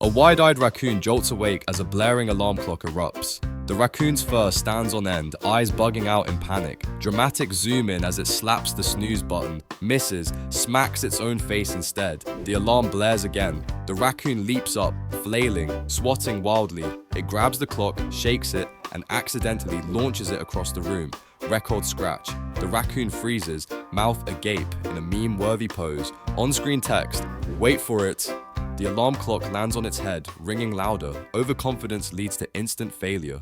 A wide-eyed raccoon jolts awake as a blaring alarm clock erupts. The raccoon's fur stands on end, eyes bugging out in panic. Dramatic zoom in as it slaps the snooze button, misses, smacks its own face instead. The alarm blares again. The raccoon leaps up, flailing, swatting wildly. It grabs the clock, shakes it, and accidentally launches it across the room. Record scratch. The raccoon freezes, mouth agape in a meme-worthy pose. On-screen text, "Wait for it." The alarm clock lands on its head, ringing louder. Overconfidence leads to instant failure.